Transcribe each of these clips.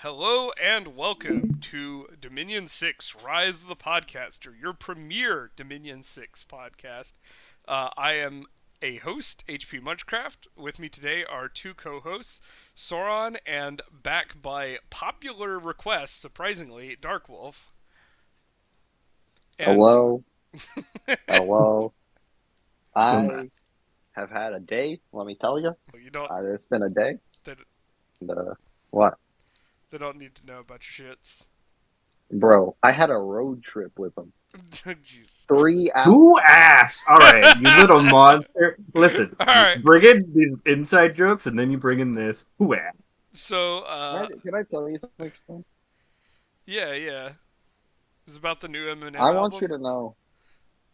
Hello and welcome to Dominion 6 Rise of the Podcaster, your premier Dominion 6 podcast. I am a host, HP Munchcraft. With me today are two co hosts, Sauron, and back by popular request, surprisingly, Darkwolf. And. Hello, hello. Well, I have had a day. Let me tell you, you don't. it's been a day. They, And, what, they don't need to know about your shits. bro? I had a road trip with him. Jesus. 3 hours. Who asked? All right, you little monster. Listen, All right. bring in these inside jokes, and then you bring in this. Who asked? So, Can I tell you something? yeah. It's about the new Eminem I album. want you to know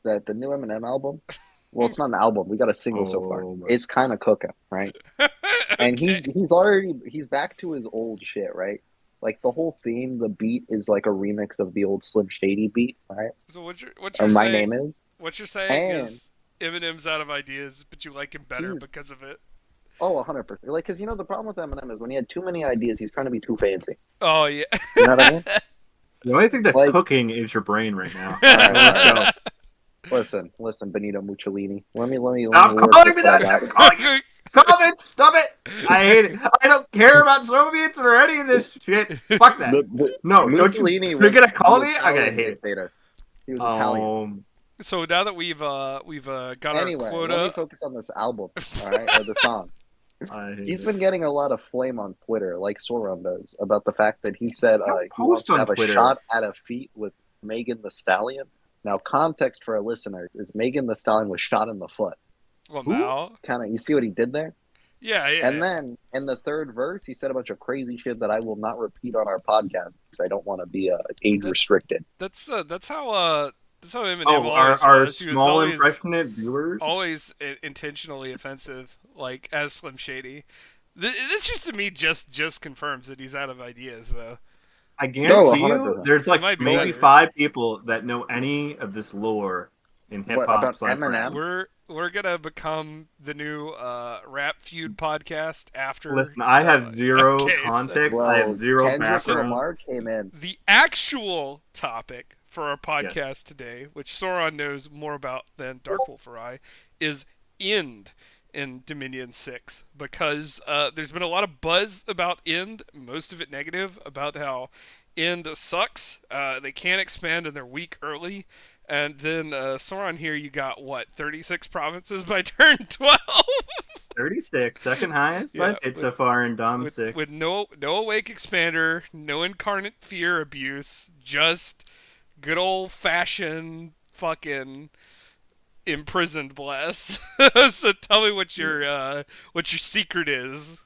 that the new Eminem album. Well, it's not an album. We got a single so far. It's kind of cooking, right? And Okay. he's back to his old shit, right? Like the whole theme, the beat is like a remix of the old Slim Shady beat, right? So what you're Or My saying? Name Is. What you're saying And is Eminem's out of ideas, but you like him better he's because of it. Oh, 100%. Like, because the problem with Eminem is when he had too many ideas, he's trying to be too fancy. Oh yeah. You know what I mean? The only thing that's Like, cooking is your brain right now. all right, all Let's right. go. Listen, Benito Mussolini. Let me Stop work calling this me that! out. Stop calling me! Stop it! Stop it! I hate it. I don't care about Soviets or any of this shit. Fuck that. No, Mussolini don't you? You're gonna call the me? I gotta Italian hate it. dictator. He was Italian. So now that we've got Anyway, our let quota. me focus on this album, all right, or the song. He's been getting a lot of flame on Twitter, like Sauron does, about the fact that he said he wants to have a shot at a feat with Megan the Stallion. Now, context for our listeners is Megan the Stallion was shot in the foot. Well, now. Kind of, you see what he did there? Yeah. And then in the third verse, he said a bunch of crazy shit that I will not repeat on our podcast because I don't want to be age restricted. That's how Eminem our was. small He was impressionate viewers always intentionally offensive, like as Slim Shady. This just to me just confirms that he's out of ideas, though. I guarantee you, 100%. there's like maybe better. 5 people that know any of this lore in hip hop. About Eminem? We're gonna become the new rap feud podcast after. Listen, I have zero context. Well, I have zero Kendrick background. Lamar came in. The actual topic for our podcast today, which Sauron knows more about than Darkwolf or I, is Ind in Dominion 6, because there's been a lot of buzz about Ind, most of it negative, about how Ind sucks, they can't expand and they're weak early, and then Sauron here, you got, 36 provinces by turn 12? 36, second highest by hit so far in Dom 6. With no awake expander, no incarnate fear abuse, just good old-fashioned fucking imprisoned bless. So tell me what your secret is.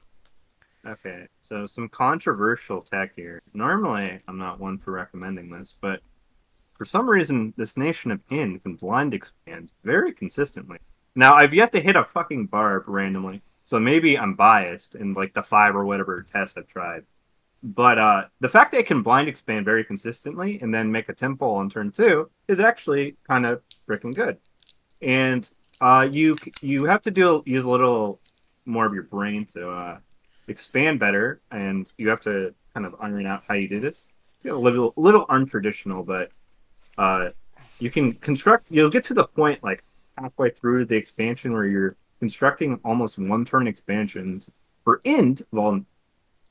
Okay, so some controversial tech here. Normally, I'm not one for recommending this, but for some reason, this nation of Ind can blind expand very consistently. Now, I've yet to hit a fucking barb randomly, so maybe I'm biased in like the 5 or whatever tests I've tried. But the fact that it can blind expand very consistently and then make a temple on turn 2 is actually kind of freaking good. And you have to use a little more of your brain to expand better, and you have to kind of iron out how you do this. It's a little untraditional, but you can construct. You'll get to the point like halfway through the expansion where you're constructing almost 1-turn expansions for Ind of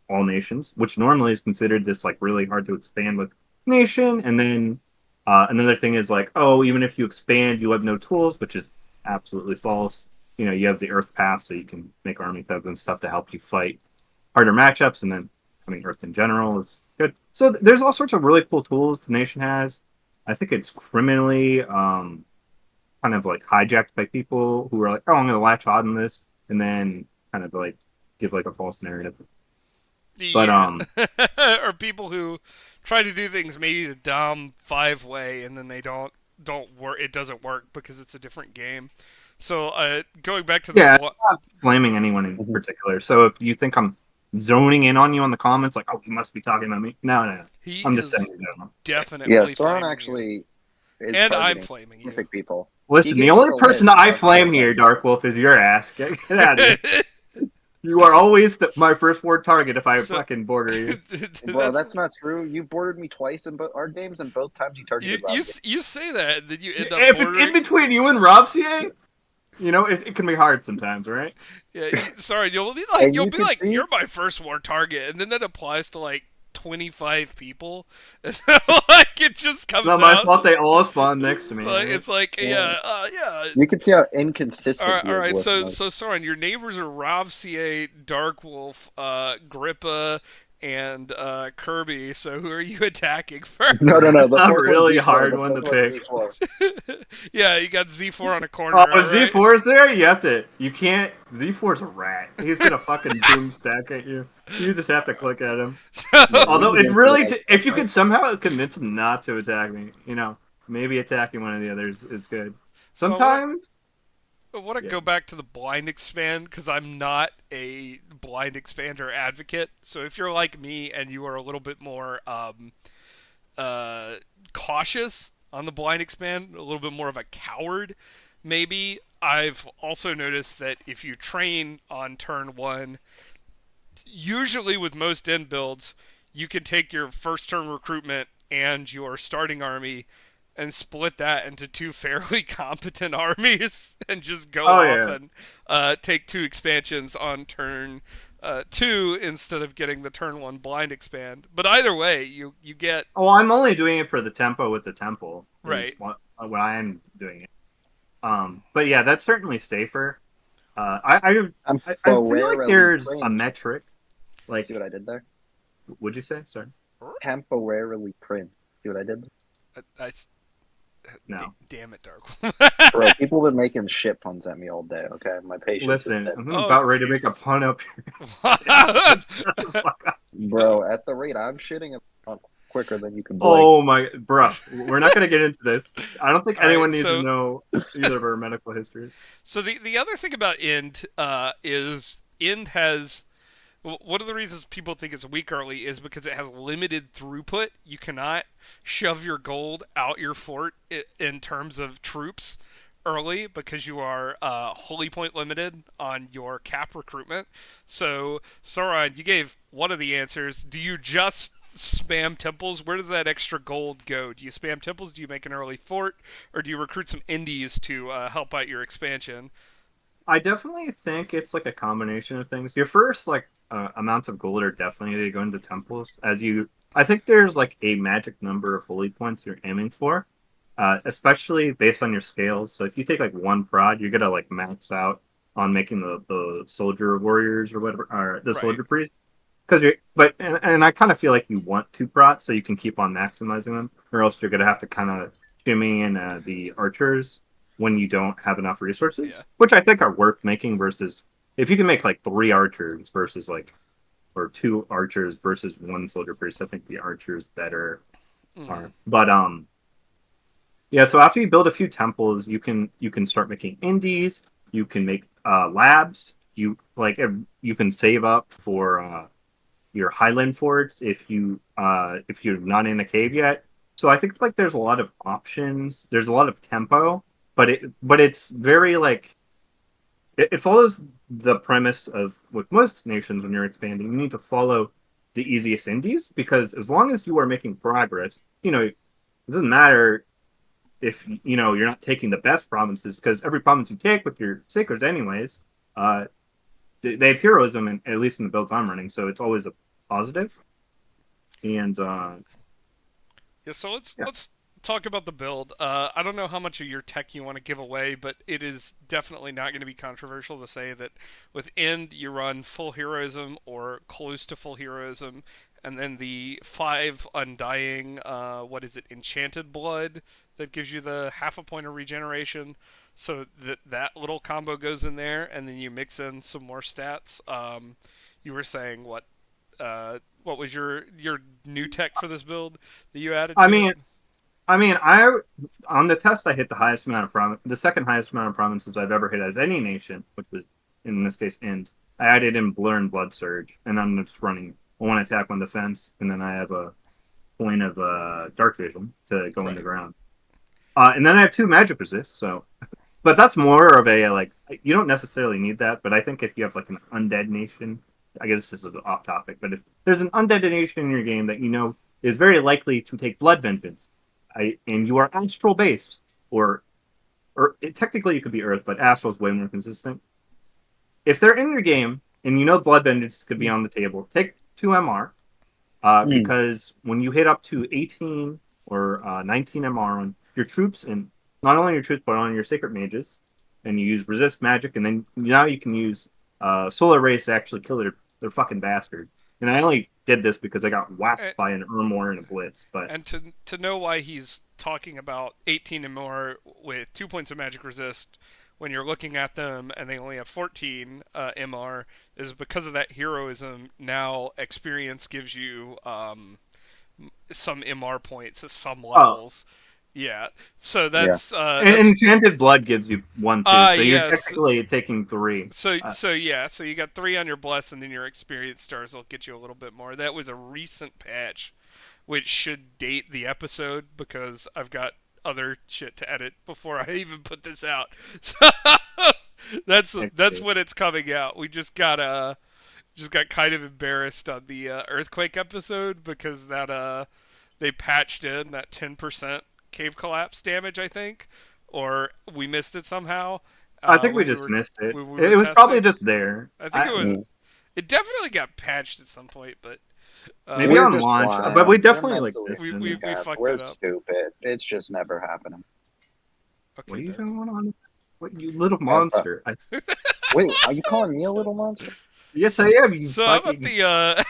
all nations, which normally is considered this like really hard to expand with nation. And then another thing is like, oh, even if you expand, you have no tools, which is absolutely false. You have the Earth path, so you can make army thugs and stuff to help you fight harder matchups. And then Earth in general is good. So there's all sorts of really cool tools the nation has. I think it's criminally kind of like hijacked by people who are like, oh, I'm going to latch on this, and then kind of like give like a false narrative. Yeah. Or people who try to do things maybe the Dom 5 way, and then they don't work. It doesn't work because it's a different game. So going back to I'm not blaming anyone in particular. So if you think I'm zoning in on you in the comments, like, oh, he must be talking about me. No. I'm just saying. Definitely. Yeah, Sauron actually is and I'm flaming you. People. Listen, the only person I flame here, Darkwolf, is your ass. Get out of here. You are always my first ward target if I fucking border you. Bro, that's not true. You bordered me twice in our games, and both times you targeted Rovsea. You say that, and then you end up if bordering... it's in between you and Rovsea, it can be hard sometimes, right? Yeah, sorry, you'll be like, you're my first war target, and then that applies to like 25 people. Like it just comes out. It's not my fault they all spawn next to me. It's like yeah. You can see how inconsistent. All right. So Soren, your neighbors are Rovsea, Darkwolf, Grippa, and Kirby. So who are you attacking first? No. That's a really hard one to pick. Yeah, you got Z4 on a corner. Oh, if Z4 is there, you can't. Z4's a rat. He's gonna fucking boom stack at you. You just have to click at him. Although it's really, if you could somehow convince him not to attack me, maybe attacking one of the others is good. Sometimes. I want to go back to the blind expand because I'm not a blind expander advocate. So if you're like me and you are a little bit more cautious on the blind expand, a little bit more of a coward, maybe. I've also noticed that if you train on turn 1, usually with most end builds, you can take your first turn recruitment and your starting army and split that into 2 fairly competent armies and just go off and take 2 expansions on turn 2 instead of getting the turn 1 blind expand. But either way, you get... Oh, I'm only doing it for the tempo with the temple. Right. What I am doing it. But yeah, that's certainly safer. I feel like there's a metric. Like, see what I did there? What'd you say? Sorry. Temporarily print. See what I did? No. Damn it, Darkwolf. Bro, people have been making shit puns at me all day, okay? My patience Listen, is I'm about ready to make a pun up here. Bro, at the rate I'm shitting quicker than you can blink. Oh my... Bro, we're not going to get into this. I don't think anyone needs to know either of our medical histories. So the other thing about Ind is Ind has... One of the reasons people think it's weak early is because it has limited throughput. You cannot shove your gold out your fort in terms of troops early because you are holy point limited on your cap recruitment. So, Sauron, you gave one of the answers. Do you just spam temples? Where does that extra gold go? Do you spam temples? Do you make an early fort? Or do you recruit some indies to help out your expansion? I definitely think it's like a combination of things. Your first amounts of gold are definitely going to temples. I think there's like a magic number of holy points you're aiming for, especially based on your scales. So if you take like 1 prod, you're gonna like max out on making the soldier warriors or whatever, or the soldier priest. And I kind of feel like you want 2 prods so you can keep on maximizing them, or else you're gonna have to kind of shimmy in the archers when you don't have enough resources, which I think are worth making versus if you can make like 3 archers versus or 2 archers versus 1 soldier priest. I think the archers better are. But so after you build a few temples, you can start making indies. You can make labs. You can save up for your highland forts if you're not in a cave yet. So I think like there's a lot of options. There's a lot of tempo. But it's very like it follows the premise of with most nations when you're expanding, you need to follow the easiest indies because as long as you are making progress, it doesn't matter if you're not taking the best provinces because every province you take with your sacreds anyways, they have heroism at least in the builds I'm running, so it's always a positive. And so let's talk about the build. I don't know how much of your tech you want to give away, but it is definitely not going to be controversial to say that with Ind, you run full heroism or close to full heroism, and then the 5 undying, enchanted blood that gives you the half a point of regeneration. So that little combo goes in there, and then you mix in some more stats. You were saying what was your new tech for this build that you added? I on the test I hit the second highest amount of provinces I've ever hit as any nation, which was in this case Ind. I added in Blur and Blood Surge, and I'm just running 1 attack, 1 defense, and then I have a point of Dark Vision to go in the ground. And then I have 2 magic resist. So, but that's more of a you don't necessarily need that, but I think if you have like an undead nation, I guess this is off topic, but if there's an undead nation in your game that you know is very likely to take blood vengeance, and you are astral based, technically you could be Earth, but astral is way more consistent. If they're in your game and you know blood vengeance could be on the table, take 2 MR, because when you hit up to 18 or 19 MR on your troops, and not only your troops but on your sacred mages, and you use resist magic, and then now you can use solar rays to actually kill their fucking bastard. And I only did this because I got whacked by an Urmor and a Blitz. But and to know why he's talking about 18 and more with 2 points of magic resist when you're looking at them and they only have 14 MR is because of that heroism. Now experience gives you some MR points at some levels. Yeah, so that's Enchanted Blood gives you 1 too, so you're technically taking 3. So you got 3 on your bless, and then your experience stars will get you a little bit more. That was a recent patch, which should date the episode because I've got other shit to edit before I even put this out. So that's when it's coming out. We just got kind of embarrassed on the earthquake episode because that they patched in that 10% cave collapse damage, I think, or we missed it somehow. I think we just missed it. It was probably just there. I think it was. It definitely got patched at some point, but maybe on launch. But we definitely we fucked We're it up. Stupid. It's just never happening. Okay, what are you going on? What, you little monster? Wait, are you calling me a little monster? Yes, I am. So how about the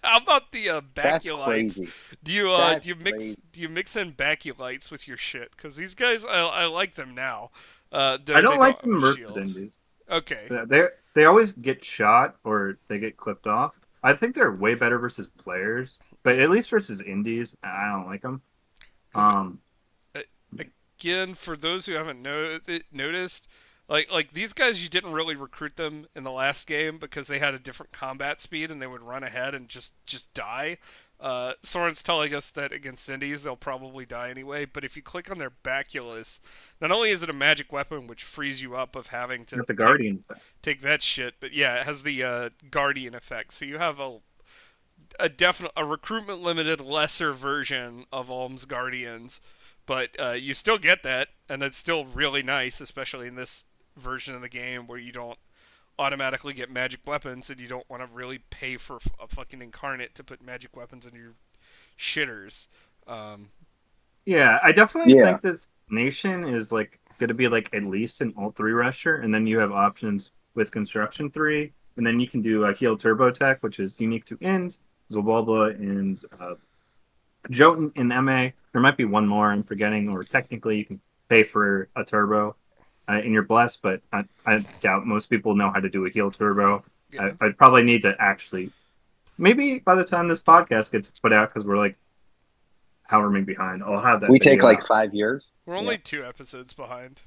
how about the baculites? Do you mix in baculites with your shit? Because these guys, I like them now. I don't like them versus indies. Okay. They always get shot or they get clipped off. I think they're way better versus players, but at least versus indies, I don't like them. Again, for those who haven't noticed, like these guys, you didn't really recruit them in the last game because they had a different combat speed and they would run ahead and just die. Soren's telling us that against indies they'll probably die anyway, but if you click on their baculus, not only is it a magic weapon which frees you up of having to the guardian take that shit, but yeah, it has the guardian effect. So you have a recruitment limited lesser version of Ulm's Guardians, but you still get that, and that's still really nice, especially in this version of the game where you don't automatically get magic weapons and you don't want to really pay for a fucking incarnate to put magic weapons in your shitters. Yeah, I definitely think this nation is like going to be like at least an alt 3 rusher, and then you have options with construction 3, and then you can do a heal turbo tech, which is unique to Ind, Zobulba, and Jotun in MA. There might be one more I'm forgetting, or technically you can pay for a turbo in your bless, but I doubt most people know how to do a heal turbo. Yeah. I'd probably need to actually, maybe by the time this podcast gets put out, because we're like however many behind, I'll have that. We take like 5 years. We're only 2 episodes behind.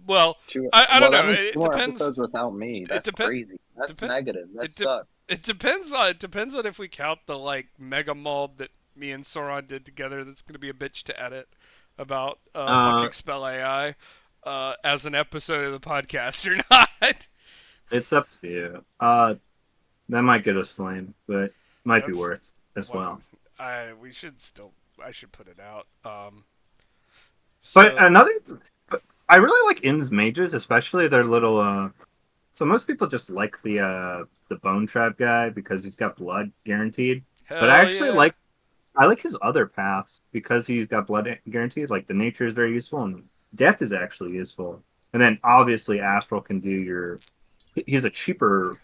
Well, I don't know. It depends. Episodes without me. That's crazy. That's negative. That sucks. It depends on if we count the like mega mold that me and Sauron did together. That's going to be a bitch to edit about fucking spell AI as an episode of the podcast or not. It's up to you. That might get us flamed, but might be worth as well. I should put it out. But I really like Ind's mages, especially their little. So most people just like the bone trap guy because he's got blood guaranteed. But I actually like his other paths because he's got blood guaranteed. Like the nature is very useful and death is actually useful. And then obviously Astral can do he's a cheaper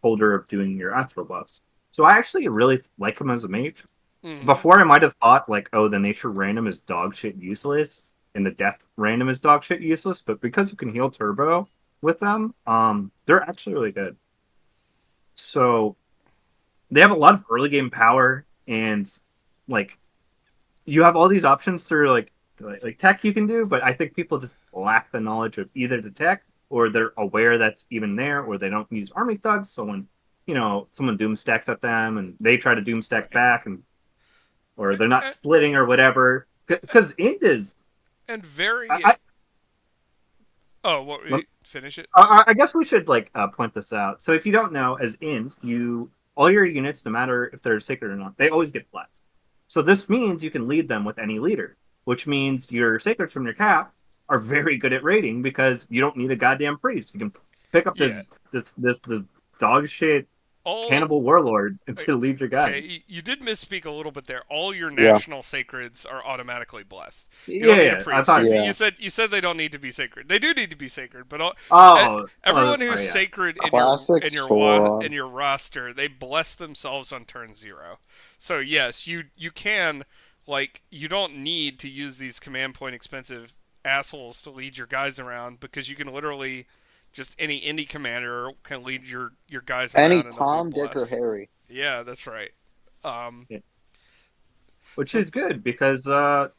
holder of doing your Astral buffs. So I actually really like him as a mage. Mm-hmm. Before I might have thought like, oh, the nature random is dog shit useless and the death random is dog shit useless. But because you can heal turbo with them, they're actually really good. So they have a lot of early game power, and like you have all these options through like tech you can do, but I think people just lack the knowledge of either the tech or they're aware that's even there, or they don't use army thugs. So when someone doom stacks at them and they try to doom stack back, or they're not splitting or whatever, because Ind is and very. Oh, what? Finish it. I guess we should point this out. So if you don't know, as Ind, all your units, no matter if they're sacred or not, they always get blessed. So this means you can lead them with any leader, which means your sacreds from your cap are very good at raiding because you don't need a goddamn priest. You can pick up this dog shit cannibal warlord to lead your guy. Okay, you did misspeak a little bit there. All your national sacreds are automatically blessed. You don't need a priest. You said they don't need to be sacred. They do need to be sacred, but everyone who's sacred in your roster, they bless themselves on turn 0. So yes, you can, you don't need to use these command point expensive assholes to lead your guys around, because you can literally just any indie commander can lead your guys around. Any Tom, Dick, or Harry. Yeah, that's right. Which is good, because that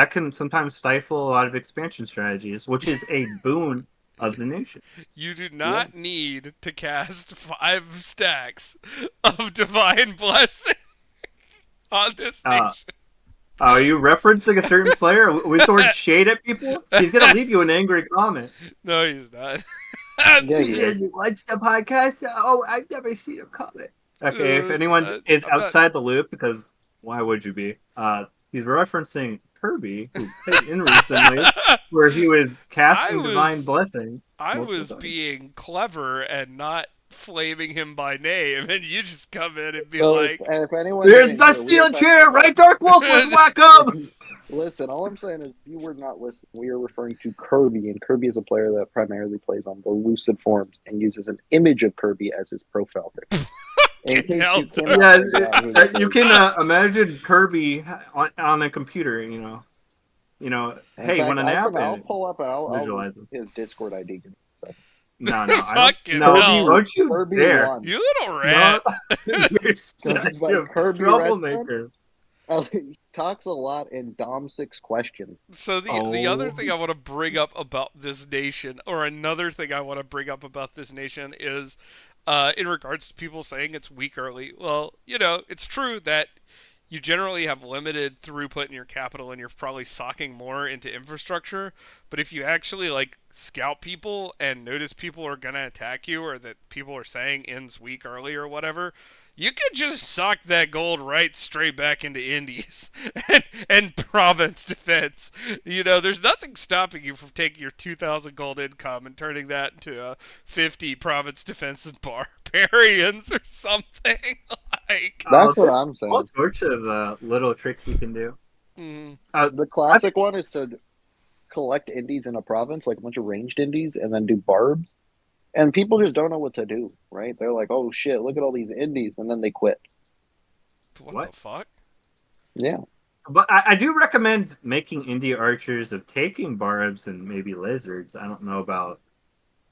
can sometimes stifle a lot of expansion strategies, which is a boon of the nation. You do not need to cast 5 stacks of Divine Blessing on this nation. Are you referencing a certain player? Are we throwing shade at people? He's going to leave you an angry comment. No, he's not. You watch the podcast? Oh, I've never seen a comment. Okay, if anyone is outside the loop, because why would you be? He's referencing Kirby, who played in recently, where he was casting Divine Blessing. I was being clever and not flaming him by name, and you just come in and be if anyone, there's the steel chair, right? Darkwolf was welcome. Listen, all I'm saying is you were not listening. We are referring to Kirby, and Kirby is a player that primarily plays on the lucid forms and uses an image of Kirby as his profile pic. In case you can imagine Kirby on a computer. Hey, when an app, I'll pull up and I'll visualize his Discord ID. No, I don't you Kirby dare. won. You little rat. You're Kirby troublemaker. He talks a lot in Dom 6 question. So the other thing I want to bring up about this nation, or another thing I want to bring up about this nation, is in regards to people saying it's weak early. Well, it's true that you generally have limited throughput in your capital, and you're probably socking more into infrastructure. But if you actually scout people and notice people are gonna attack you, or that people are saying ends weak early or whatever, you could just sock that gold right straight back into indies and province defense. There's nothing stopping you from taking your 2,000 gold income and turning that into 50 province defensive barbarians or something. That's what I'm saying. All sorts of little tricks you can do. Mm-hmm. The classic one is to collect indies in a province, like a bunch of ranged indies, and then do barbs. And people just don't know what to do, right? They're like, oh shit, look at all these indies, and then they quit. What the fuck? Yeah. But I do recommend making indie archers of taking barbs and maybe lizards. I don't know about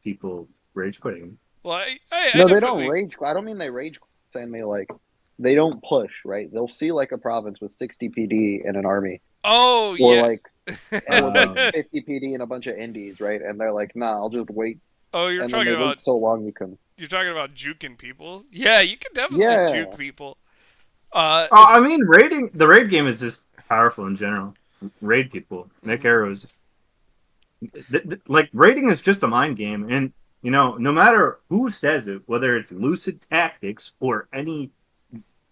people rage quitting. Well, they don't rage. I don't mean they rage quit, saying they don't push, right? They'll see a province with 60 PD in an army. Oh, or yeah. Or 50 PD and a bunch of indies, right? And they're like, nah, I'll just wait. Oh, you're talking about wait so long you can. You're talking about juking people. Yeah, you can definitely juke people. I mean, the raid game is just powerful in general. Raid people, make arrows. Raiding is just a mind game, and no matter who says it, whether it's Lucid Tactics or any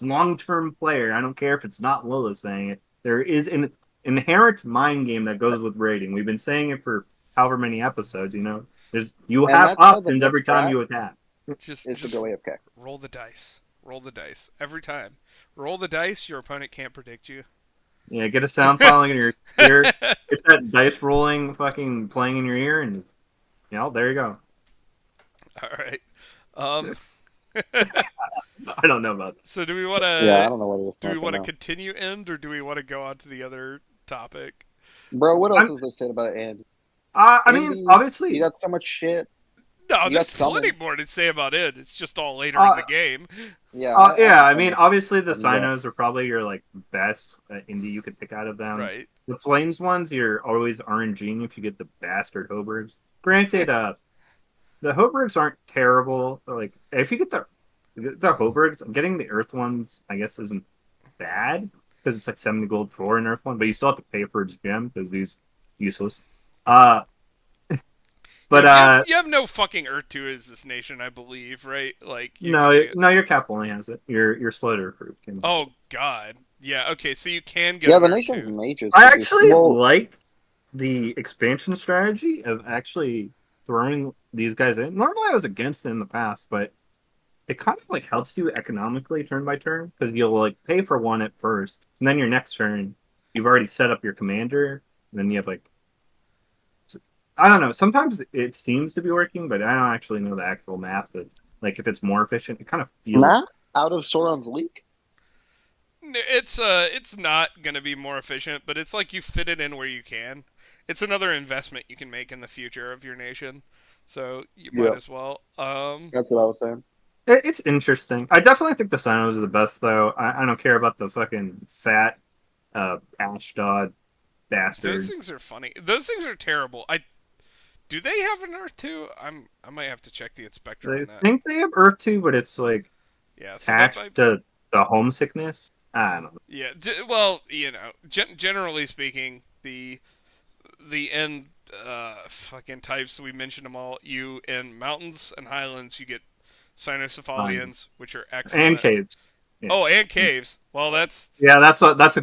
long-term player, I don't care if it's not Lola saying it. There is an inherent mind game that goes with raiding. We've been saying it for however many episodes. You have options every time you attack. Just go AFK. Roll the dice. Roll the dice every time. Roll the dice. Your opponent can't predict you. Yeah, get a sound filing in your ear. Get that dice rolling, fucking playing in your ear, and there you go. All right. I don't know about that. So do we want to? Yeah, I don't know what it was. Do we want to continue Ind, or do we want to go on to the other topic? Bro, what else is there said about Ind? I mean, obviously, you got so much shit. No, there's plenty more to say about Ind. It's just all later in the game. Yeah. I mean, obviously, the Sinos are probably your best indie you could pick out of them. Right. The Flames ones, you're always RNGing if you get the bastard Hobergs. Granted, the Hobergs aren't terrible. If you get the Hobergs, getting the Earth ones, I guess, isn't bad because it's 70 gold for an Earth one, but you still have to pay for its gem because these useless. You have no fucking Earth 2 as this nation, I believe, right? Like no, your cap only has it. Your slow group can. Oh God, yeah. Okay, so you can get Yeah, an the Earth nation's 2. mages. I actually like the expansion strategy of actually throwing these guys in. Normally, I was against it in the past, but it kind of like helps you economically turn by turn because you'll like pay for one at first, and then your next turn, you've already set up your commander, and then you have like I don't know. Sometimes it seems to be working, but I don't actually know the actual math. That like if it's more efficient, it kind of feels Matt out of Sauron's League. It's not gonna be more efficient, but it's like you fit it in where you can. It's another investment you can make in the future of your nation, so you might as well. That's what I was saying. It's interesting. I definitely think the Sinos are the best, though. I don't care about the fucking fat Ashdod Those bastards. things are funny. Those things are terrible. Do they have an Earth 2? I might have to check the inspector I on that. think they have Earth 2, but it's like Yeah, so that attached might... to the homesickness. I don't know. Yeah, well, generally speaking, the end fucking types, we mentioned them all. You in mountains and highlands, you get cynocephalians, which are excellent. And caves. Yeah. Oh, and caves. Well, that's that's a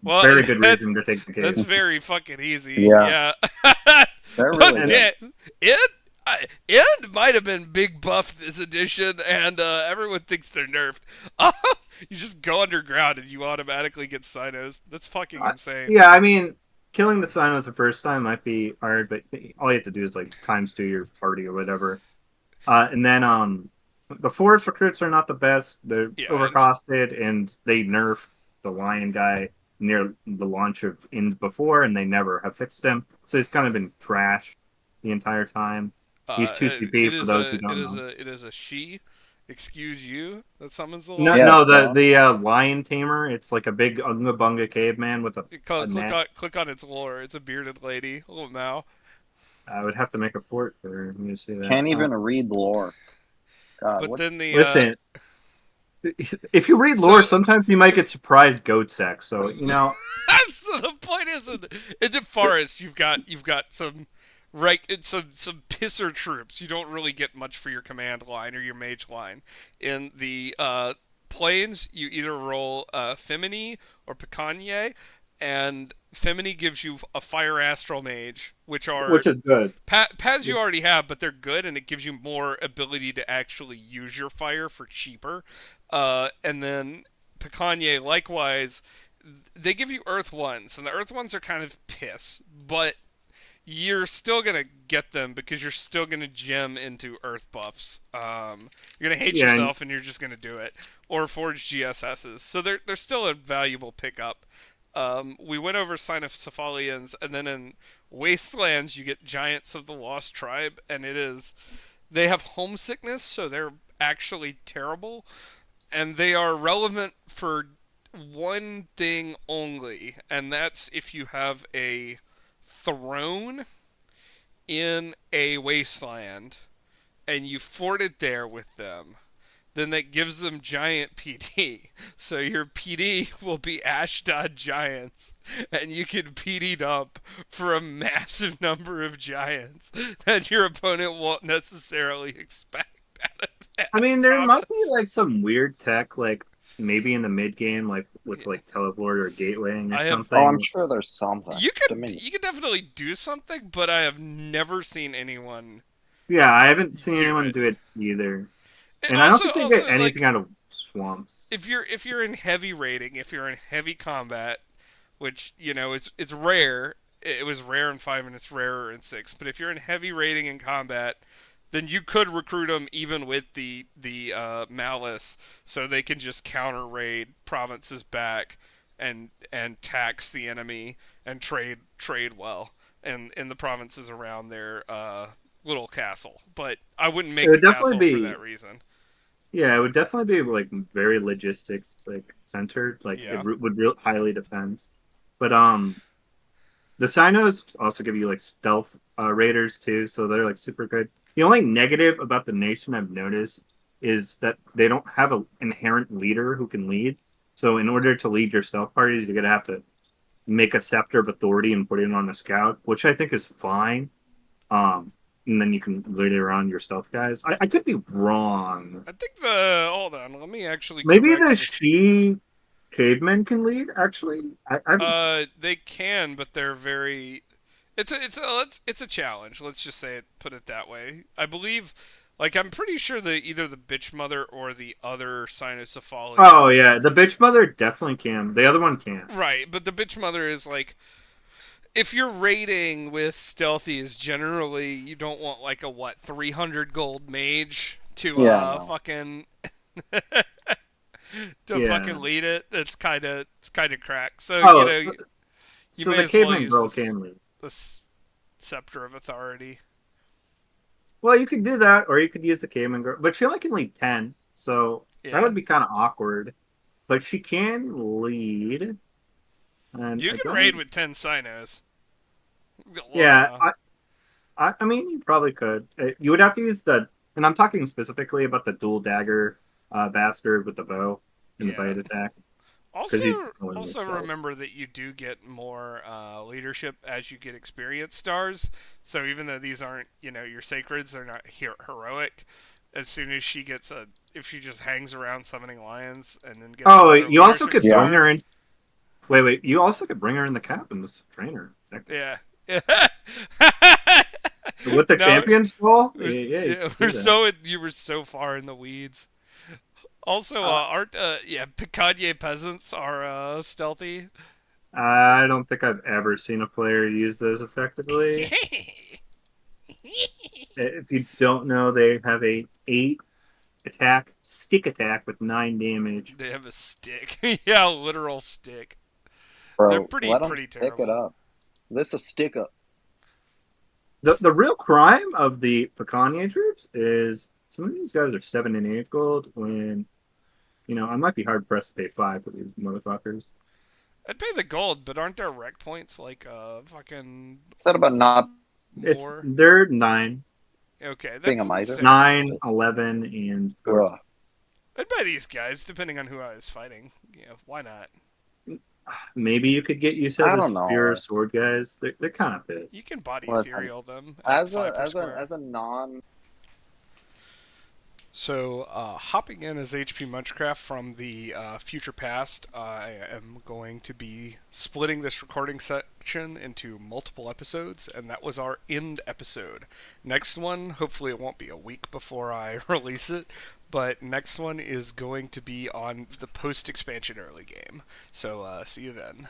very good reason to take the caves. That's very fucking easy. Yeah. They're really good. It might have been big buffed this edition, and everyone thinks they're nerfed. You just go underground and you automatically get Sinos. That's fucking insane. Yeah, I mean, killing the Sinos the first time might be hard, but all you have to do is like ×2 your party or whatever. And then the forest recruits are not the best. They're overcosted, and they nerfed the lion guy near the launch of Ind before, and they never have fixed him. So he's kind of been trash the entire time. He's 2 CP for those who don't know. It is a she. Excuse you. That summons the lion. No, the lion tamer. It's like a big Unga Bunga caveman with a click on its lore. It's a bearded lady. Oh now. I would have to make a port for me to see that. Can't even read lore. God, but then the listen. If you read lore, sometimes you might get surprised goat sex. So you know. So the point is, in the forest, you've got some some pisser troops. You don't really get much for your command line or your mage line. In the plains, you either roll Femini or Picanha, and Femini gives you a Fire Astral Mage, which is good. Paz you already have, but they're good, and it gives you more ability to actually use your fire for cheaper. And then Picanha, likewise, they give you Earth ones, and the Earth ones are kind of piss, but you're still gonna get them because you're still gonna gem into Earth buffs. You're gonna hate yourself, and you're just gonna do it, or forge GSSs. So they're still a valuable pickup. We went over Cynocephalians, and then in Wastelands you get Giants of the Lost Tribe, and they have homesickness, so they're actually terrible, and they are relevant for one thing only, and that's if you have a throne in a wasteland and you fort it there with them, then that gives them giant PD. So your PD will be Ashdod giants, and you can PD dump for a massive number of giants that your opponent won't necessarily expect out of that. I mean, there might be like some weird tech, like maybe in the mid game, like with like teleport or gatewaying or something. Oh, I'm sure there's something. You could definitely do something, but I have never seen anyone. Yeah, I haven't seen anyone do it either. And I don't think they get anything out of swamps. If you're in heavy raiding, if you're in heavy combat, which it's rare. It was rare in 5 and it's rarer in 6. But if you're in heavy raiding and combat, then you could recruit them even with the malice, so they can just counter raid provinces back and tax the enemy and trade well in the provinces around their little castle. But I wouldn't make the castle for that reason. Yeah, it would definitely be like very logistics like centered. Like it would highly depend. But the Sinos also give you like stealth raiders too, so they're like super good. The only negative about the nation I've noticed is that they don't have an inherent leader who can lead. So in order to lead your stealth parties, you're gonna have to make a scepter of authority and put it on a scout, which I think is fine. and then you can lead around your stealth guys. I could be wrong. I think hold on, let me actually Maybe correct the she cavemen can lead. Actually, they can, but they're very. It's a challenge. Let's just put it that way. I believe, like I'm pretty sure that either the bitch mother or the other cynocephalian. Oh yeah, the bitch mother definitely can. The other one can't. Right, but the bitch mother is like, if you're raiding with stealthy, is generally you don't want like a 300 gold mage to fucking fucking lead it. It's kind of cracked. So you may the as well caveman use girl can lead. the scepter of authority. Well, you could do that, or you could use the caveman girl, but she only can lead 10, so that would be kind of awkward. But she can lead. And you can raid with 10 cynos. Yeah, I mean, you probably could. You would have to use and I'm talking specifically about the dual dagger bastard with the bow and the bite attack. Also remember that you do get more leadership as you get experience stars. So even though these aren't, your sacreds, they're not heroic. As soon as she gets if she just hangs around summoning lions and then gets you also could bring her in. Wait, you also could bring her in the captain's trainer. Yeah. With the champions ball? You were so far in the weeds. Also, aren't Picanha peasants are stealthy? I don't think I've ever seen a player use those effectively. If you don't know, they have a 8 stick attack with 9 damage. They have a stick. Yeah, a literal stick. Bro, they're pretty stick terrible. It up. This is stick up. The real crime of the Picanha troops is some of these guys are 7 and 8 gold when, I might be hard pressed to pay 5 for these motherfuckers. I'd pay the gold, but aren't there rec points like fucking? Is that about not? More? They're 9. Okay, that's 9, 11, and 4. I'd buy these guys depending on who I was fighting. Why not? Maybe you could get used to the spear sword guys. They're kind of pissed. You can body ethereal them as a non. So, hopping in as HP Munchcraft from the future past, I am going to be splitting this recording section into multiple episodes, and that was our Ind episode. Next one, hopefully it won't be a week before I release it, but next one is going to be on the post-expansion early game. So, see you then.